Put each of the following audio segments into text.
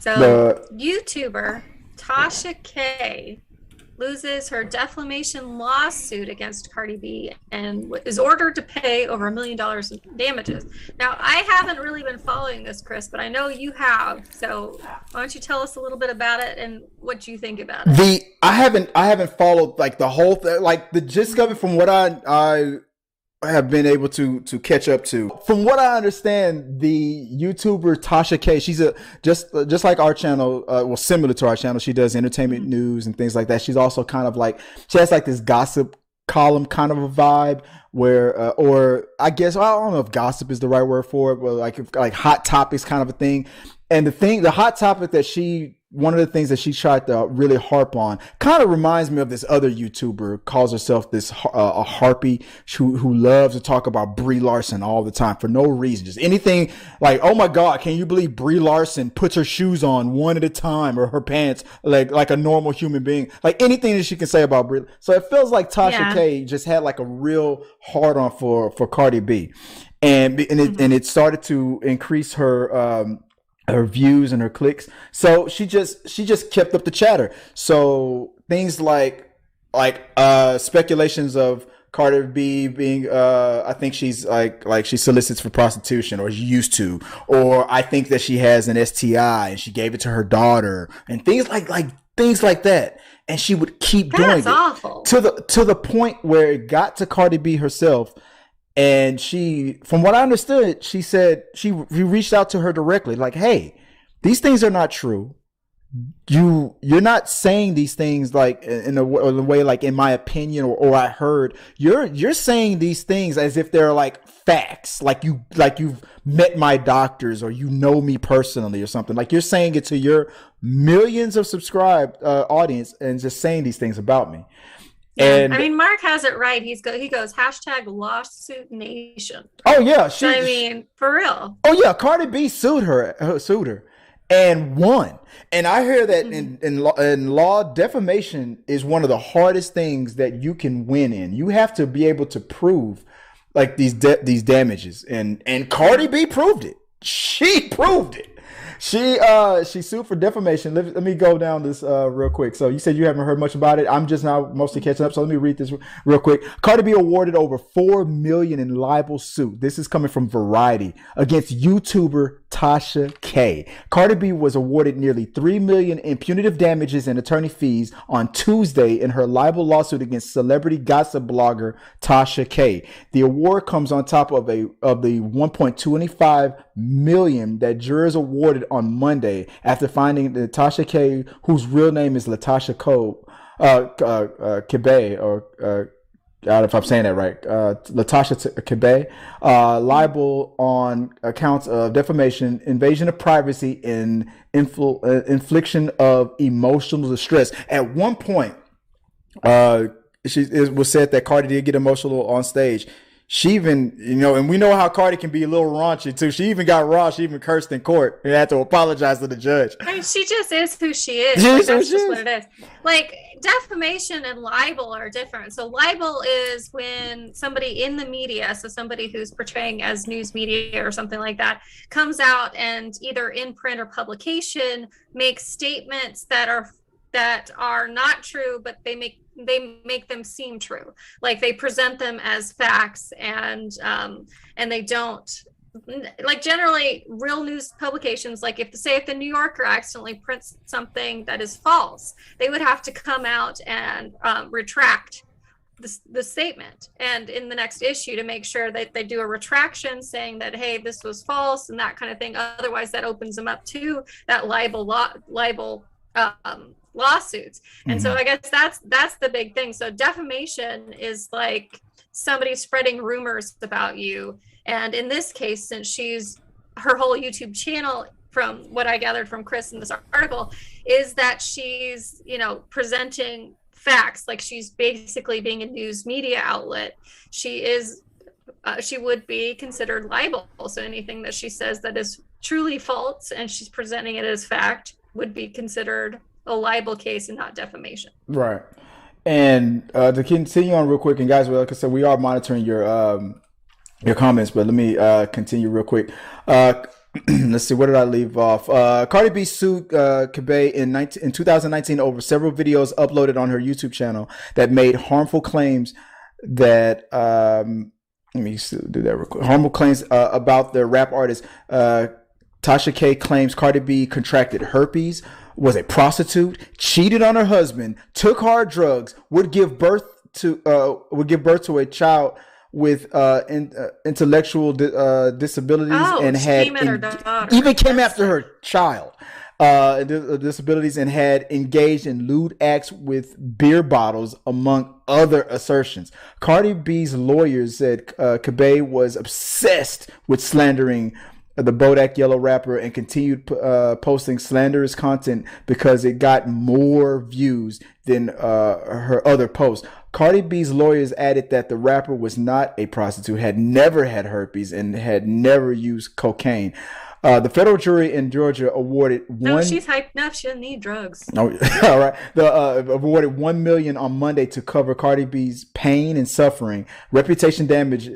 So, YouTuber Tasha K loses her defamation lawsuit against Cardi B and is ordered to pay over $1 million in damages. Now, I haven't really been following this, Chris, but I know you have. So, why don't you tell us a little bit about it and what you think about it? I haven't followed like the whole thing, like the gist of it from what I have been able to catch up to. From what I understand, the YouTuber Tasha K, she's a just like our channel, well, similar to our channel. She does entertainment news and things like that. She's also kind of like, she has like this gossip column kind of a vibe where, or I guess, I don't know if gossip is the right word for it, but like hot topics kind of a thing. And the hot topic that one of the things that she tried to really harp on kind of reminds me of this other YouTuber, calls herself this a harpy, who loves to talk about Brie Larson all the time for no reason, just anything like, oh my God, can you believe Brie Larson puts her shoes on one at a time, or her pants like a normal human being, like anything that she can say about Brie. So it feels like Tasha K just had like a real hard on for Cardi B, and it started to increase her views and her clicks. So she just kept up the chatter. So things like speculations of Cardi B being I think she's like she solicits for prostitution, or she used to, or I think that she has an STI and she gave it to her daughter, and things like that. And she would keep doing it awful. to the point where it got to Cardi B herself. And she, from what I understood, she said she reached out to her directly, like, "Hey, these things are not true. You're not saying these things like in a way like, in my opinion, or I heard. You're saying these things as if they're like facts, like you've met my doctors, or you know me personally, or something. Like, you're saying it to your millions of subscribed audience, and just saying these things about me." And I mean, Mark has it right. He goes hashtag lawsuit nation. Oh yeah, I mean, for real. Oh yeah, Cardi B sued her, and won. And I hear that in law, defamation is one of the hardest things that you can win in. You have to be able to prove like these damages, and Cardi B proved it. She proved it. She sued for defamation. Let me go down this real quick. So you said you haven't heard much about it. I'm just now mostly catching up. So let me read this real quick. Cardi B awarded over $4 million in libel suit. This is coming from Variety against YouTuber Tasha K. Cardi B was awarded nearly $3 million in punitive damages and attorney fees on Tuesday in her libel lawsuit against celebrity gossip blogger Tasha K. The award comes on top of the $1.25 million that jurors awarded on Monday after finding that Tasha K, whose real name is Latasha Kebe, or I don't know if I'm saying that right, Latasha Kebe, liable on accounts of defamation, invasion of privacy, and infliction of emotional distress. At one point, it was said that Cardi did get emotional on stage. She even, and we know how Cardi can be a little raunchy too. She even got raw. She even cursed in court and had to apologize to the judge. I mean, she just is who she is. Like, that's just what it is. Like, defamation and libel are different. So libel is when somebody in the media, so somebody who's portraying as news media or something like that, comes out and either in print or publication makes statements that are not true, but they make them seem true. Like, they present them as facts, and they don't, like, generally real news publications, like if the New Yorker accidentally prints something that is false, they would have to come out and retract the statement, and in the next issue to make sure that they do a retraction saying that, hey, this was false, and that kind of thing. Otherwise, that opens them up to that libel lawsuits. And so I guess that's the big thing. So defamation is like somebody spreading rumors about you. And in this case, since her whole YouTube channel, from what I gathered from Chris in this article, is that she's, presenting facts, like she's basically being a news media outlet. She would be considered libel. So anything that she says that is truly false and she's presenting it as fact would be considered a libel case and not defamation. Right. And to continue on real quick, and guys, like I said, we are monitoring your comments, but let me continue real quick. Let's see, where did I leave off? Cardi B sued Kebe in 2019 over several videos uploaded on her YouTube channel that made harmful claims that let me do that real quick. Harmful claims about the rap artist. Tasha K claims Cardi B contracted herpes, was a prostitute, cheated on her husband, took hard drugs, would give birth to a child with intellectual disabilities, and even came after her child disabilities, and had engaged in lewd acts with beer bottles, among other assertions. Cardi B's lawyers said Kebe was obsessed with slandering the Bodak Yellow rapper and continued posting slanderous content because it got more views than her other posts. Cardi B's lawyers added that the rapper was not a prostitute, had never had herpes, and had never used cocaine. The federal jury in Georgia awarded she's hyped enough. She doesn't need drugs. Oh, all right. Awarded $1 million on Monday to cover Cardi B's pain and suffering, reputation damage,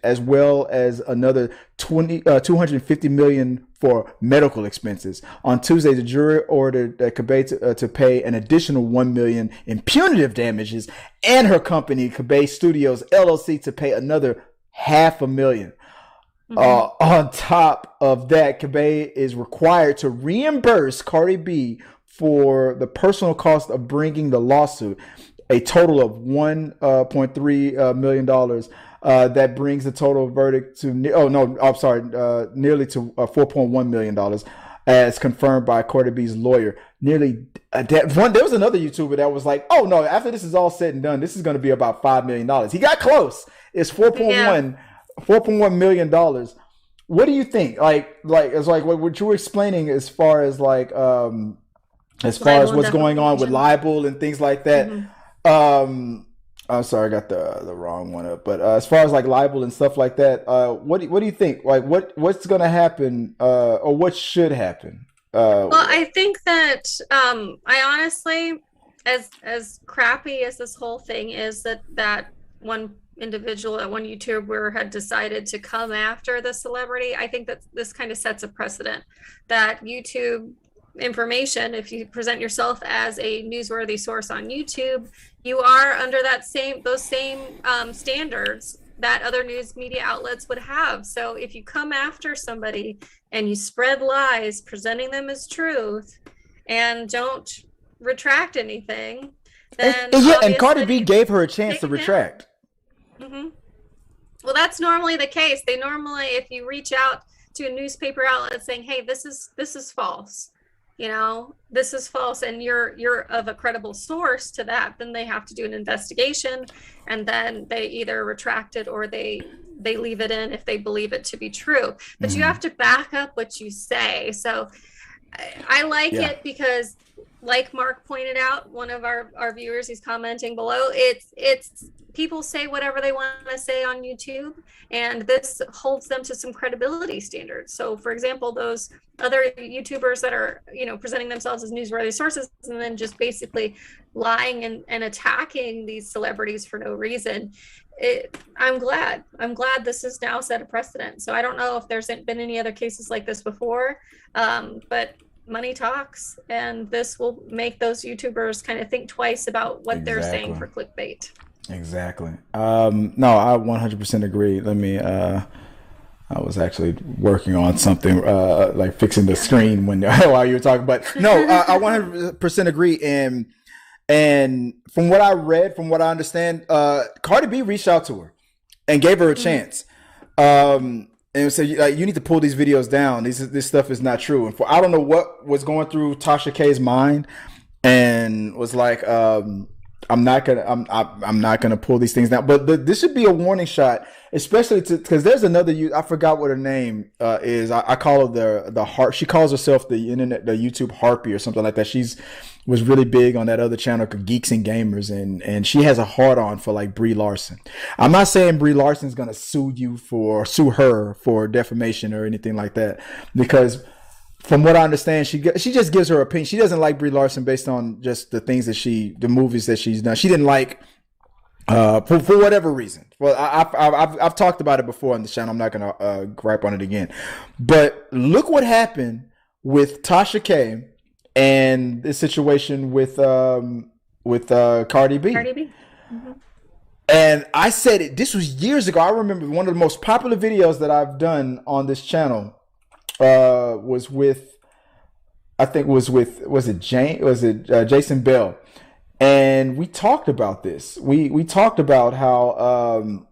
as well as another $250 million for medical expenses. On Tuesday, the jury ordered Kebe to pay an additional $1 million in punitive damages, and her company, Kebe Studios LLC, to pay another $500,000. On top of that, Kebe is required to reimburse Cardi B for the personal cost of bringing the lawsuit, a total of $1.3 million. That brings the total verdict to nearly to $4.1 million, as confirmed by Cardi B's lawyer. There was another YouTuber that was like, "Oh no, after this is all said and done, this is going to be about $5 million." He got close. It's $4.1 million. What do you think? Like it's like what you were explaining as far as what's going on with libel and things like that. Mm-hmm. I'm sorry, I got the wrong one up. But as far as like libel and stuff like that, what do you think? Like what's going to happen, or what should happen? Well, I think that I honestly, as crappy as this whole thing is, that one individual, that one YouTuber had decided to come after the celebrity, I think that this kind of sets a precedent that YouTube information, if you present yourself as a newsworthy source on YouTube, you are under those same standards that other news media outlets would have. So if you come after somebody and you spread lies, presenting them as truth, and don't retract anything, then and Cardi B gave her a chance to retract. Mm-hmm. Well, that's normally the case. They normally, if you reach out to a newspaper outlet saying, "Hey, this is false," this is false, and you're of a credible source to that, then they have to do an investigation, and then they either retract it or they leave it in if they believe it to be true. But you have to back up what you say. So I like it because, like Mark pointed out, one of our viewers, he's commenting below, it's people say whatever they want to say on YouTube, and this holds them to some credibility standards. So for example, those other YouTubers that are, presenting themselves as newsworthy sources and then just basically lying and attacking these celebrities for no reason, I'm glad this has now set a precedent. So I don't know if there's been any other cases like this before, but money talks, and this will make those YouTubers kind of think twice about what they're saying for clickbait. Exactly. No, I 100% agree. Let me, I was actually working on something, like fixing the screen while you were talking, but no, I 100% agree. And from what I read, from what I understand, Cardi B reached out to her and gave her a chance. And said, you need to pull these videos down. This stuff is not true. And I don't know what was going through Tasha K's mind, and was like, I'm not gonna pull these things down. But this should be a warning shot, especially because there's another. I forgot what her name is. I call her the harp. She calls herself the YouTube harpy or something like that. Was really big on that other channel, Geeks and Gamers, and she has a hard on for like Brie Larson. I'm not saying Brie Larson's gonna sue her for defamation or anything like that, because from what I understand, she just gives her opinion. She doesn't like Brie Larson based on just the movies that she's done. She didn't like For whatever reason. Well, I've talked about it before on the channel. I'm not gonna gripe on it again. But look what happened with Tasha K and the situation with Cardi B. Cardi B. Mm-hmm. And I said it. This was years ago. I remember one of the most popular videos that I've done on this channel was with, I think was it Jason Bell. And we talked about this. We talked about how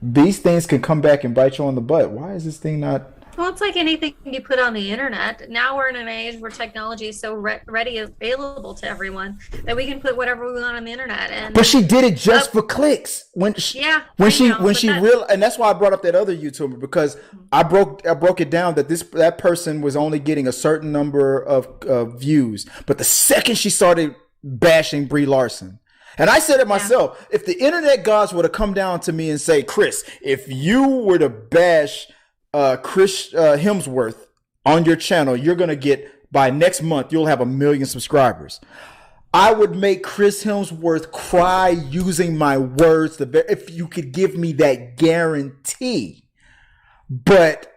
these things can come back and bite you on the butt. Why is this thing not? Well, it's like anything you put on the internet. Now we're in an age where technology is so ready, available to everyone that we can put whatever we want on the internet. And but she did it just for clicks. And that's why I brought up that other YouTuber, because I broke it down that that person was only getting a certain number of views. But the second she started bashing Brie Larson. And I said it myself, if the internet gods were to come down to me and say, Chris, if you were to bash Chris Hemsworth on your channel, you're going to get, by next month, you'll have 1 million subscribers. I would make Chris Hemsworth cry using my words if you could give me that guarantee. But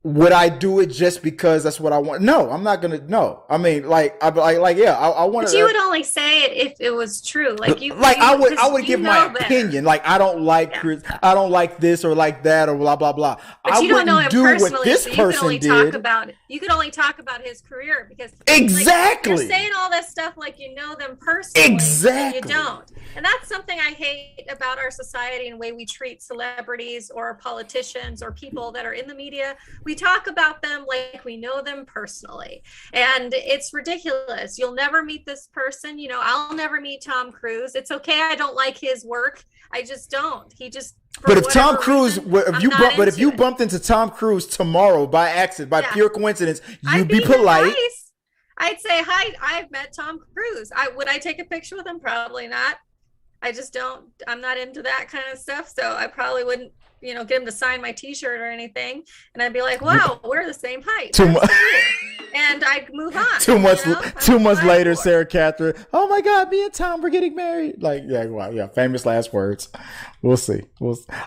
would I do it just because that's what I want? No, I'm not gonna. No, I mean, I want to. But you would only say it if it was true. I would give my opinion. Like, I don't like Chris. I don't like this or like that or blah blah blah. But you don't know him personally. What this person did. You could only talk about his career because exactly you're saying all this stuff like you know them personally. Exactly, you don't. And that's something I hate about our society and the way we treat celebrities or politicians or people that are in the media. We talk about them like we know them personally, and it's ridiculous. You'll never meet this person. You know, I'll never meet Tom Cruise. It's okay. I don't like his work. I just don't. He just. But if Tom Cruise, if you bumped into Tom Cruise tomorrow by accident, by pure coincidence, you'd be polite. Nice. I'd say, hi, I've met Tom Cruise. Would I take a picture with him? Probably not. I just don't, I'm not into that kind of stuff. So I probably wouldn't, get him to sign my t-shirt or anything. And I'd be like, wow, we're the same height. And I'd move on. 2 months later, Sarah Katherine, oh my God, me and Tom, we're getting married. Like, famous last words. We'll see.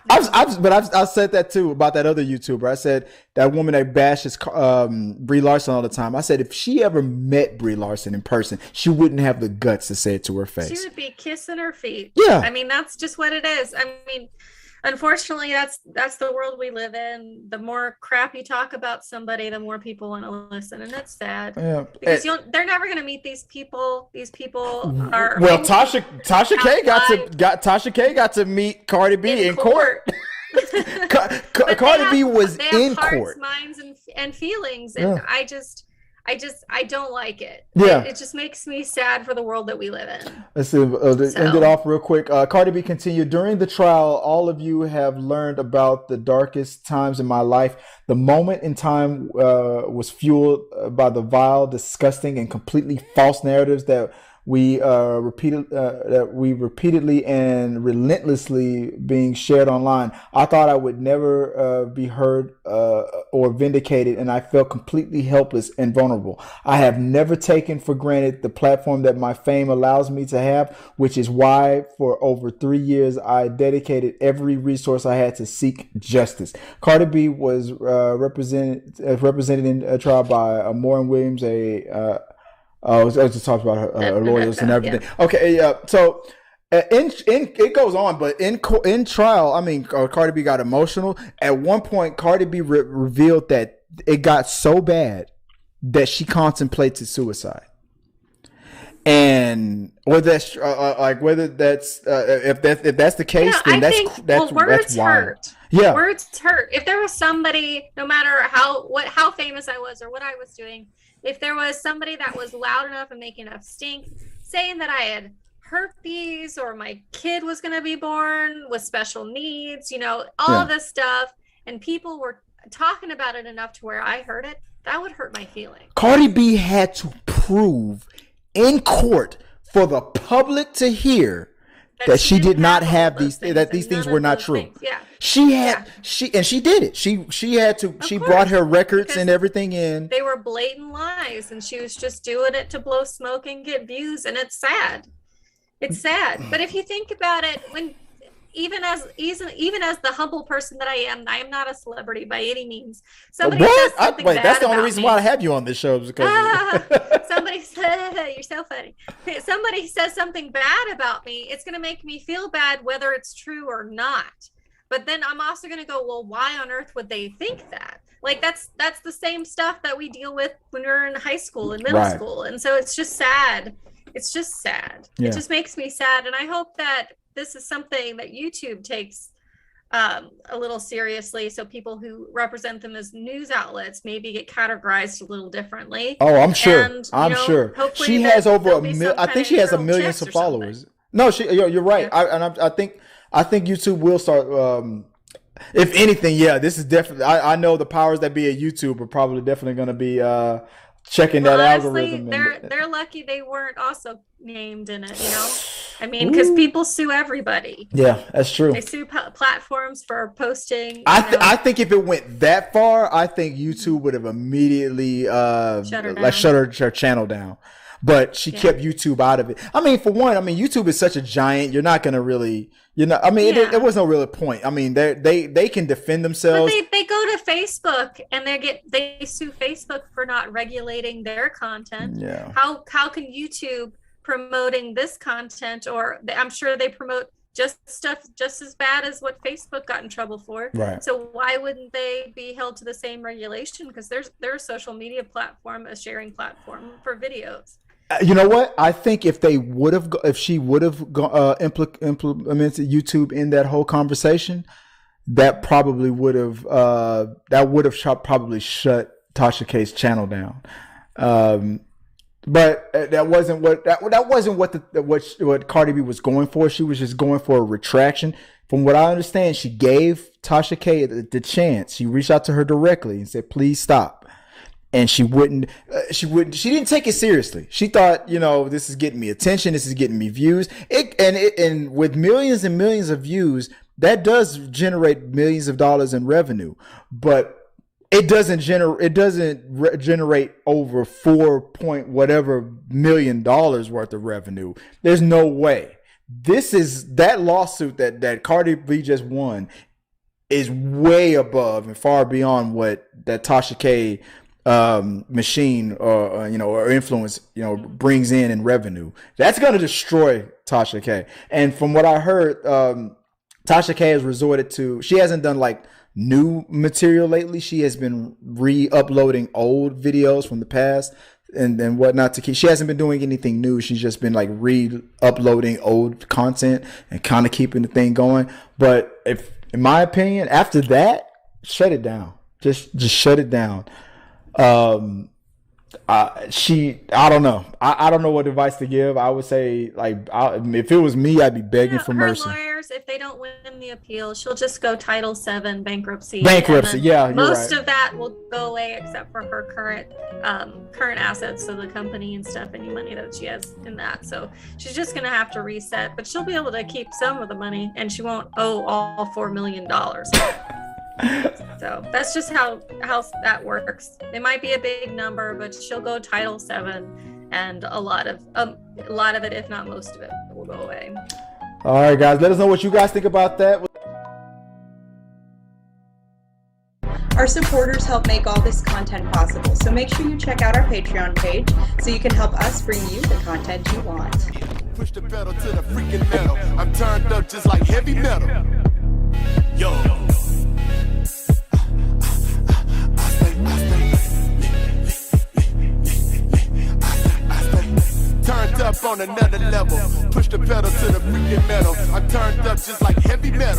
I've said that too about that other YouTuber. I said that woman that bashes Brie Larson all the time. I said if she ever met Brie Larson in person, she wouldn't have the guts to say it to her face. She would be kissing her feet. Yeah. I mean, that's just what it is. I mean, unfortunately, that's the world we live in. The more crap you talk about somebody, the more people want to listen, and it's sad. Yeah. Because they're never going to meet these people. These people are. Well, Tasha K got to meet Cardi B in court. Cardi B was in court. Minds and feelings, and I don't like it. Yeah. It just makes me sad for the world that we live in. Let's see, end it off real quick. Cardi B continued, during the trial, all of you have learned about the darkest times in my life. The moment in time was fueled by the vile, disgusting, and completely false narratives that we repeatedly and relentlessly being shared online. I thought I would never be heard or vindicated, and I felt completely helpless and vulnerable. I have never taken for granted the platform that my fame allows me to have, which is why for over 3 years I dedicated every resource I had to seek justice. Cardi B was represented in a trial by Maureen Williams, I was just talking about her lawyers and everything. Yeah. Okay, so it goes on, but in trial, I mean, Cardi B got emotional. At one point, Cardi B revealed that it got so bad that she contemplated suicide. And whether that's if that's the case, then that's hurt. Yeah, words hurt. If there was somebody, no matter how famous I was or what I was doing, if there was somebody that was loud enough and making enough stink, saying that I had herpes or my kid was going to be born with special needs, all of this stuff, and people were talking about it enough to where I heard it, that would hurt my feelings. Cardi B had to prove in court for the public to hear that she did not have these things were not true. Yeah. She did it. She brought her records and everything in. They were blatant lies, and she was just doing it to blow smoke and get views, and it's sad. It's sad. But if you think about it, when even as the humble person that I am not a celebrity by any means. Somebody says something bad that's the only about reason me. why I have you on this show, because somebody said, you're so funny. Somebody says something bad about me, it's going to make me feel bad whether it's true or not. But then I'm also going to go, well, why on earth would they think that? Like that's the same stuff that we deal with when we're in high school and middle school. And so it's just sad. It's just sad. Yeah. It just makes me sad. And I hope that this is something that YouTube takes a little seriously, so people who represent them as news outlets maybe get categorized a little differently. Oh, I'm sure. And, I'm sure. She has over a million. I think she has 1 million followers. No, you're right. Yeah. I think YouTube will start. If anything, yeah, this is definitely. I know the powers that be at YouTube are probably definitely going to be checking that algorithm. They're lucky they weren't also named in it, you know. I mean, because people sue everybody. Yeah, that's true. They sue platforms for posting. I think if it went that far, I think YouTube would have immediately shut her channel down. But she kept YouTube out of it. I mean, for one, YouTube is such a giant. You're not gonna really, it was no real point. I mean, they can defend themselves. But they go to Facebook and they sue Facebook for not regulating their content. Yeah. How can YouTube promoting this content, or I'm sure they promote stuff just as bad as what Facebook got in trouble for. Right. So why wouldn't they be held to the same regulation? Because they're a social media platform, a sharing platform for videos. You know what? I think if she would have implemented YouTube in that whole conversation, that probably would have probably shut Tasha K's channel down. But that wasn't what Cardi B was going for. She was just going for a retraction. From what I understand, she gave Tasha K the chance. She reached out to her directly and said, "Please stop." And she wouldn't. She didn't take it seriously. She thought, this is getting me attention. This is getting me views. And with millions and millions of views, that does generate millions of dollars in revenue. But it doesn't generate over 4 whatever million dollars worth of revenue. There's no way. That lawsuit that Cardi B just won is way above and far beyond what that Tasha K machine or influence brings in revenue. That's going to destroy Tasha K. And from what I heard, Tasha K has resorted to, she hasn't done like new material lately. She has been re-uploading old videos from the past and whatnot she hasn't been doing anything new. She's just been like re-uploading old content and kind of keeping the thing going. But in my opinion, after that, shut it down. Just shut it down. I don't know. I don't know what advice to give. I would say, if it was me, I'd be begging for mercy. Her lawyers, if they don't win the appeal, she'll just go Title VII bankruptcy. Yeah, most of that will go away except for her current assets, so the company and stuff, any money that she has in that. So she's just gonna have to reset, but she'll be able to keep some of the money, and she won't owe all $4 million. So that's just how that works. It might be a big number, but she'll go Title VII, and a lot of it, if not most of it, will go away. All right, guys, let us know what you guys think about that. Our supporters help make all this content possible, so make sure you check out our Patreon page so you can help us bring you the content you want. Push the pedal to the freaking metal. I'm turned up just like heavy metal. Yo. Turned up on another level. Push the pedal to the freaking metal. I'm turned up just like heavy metal.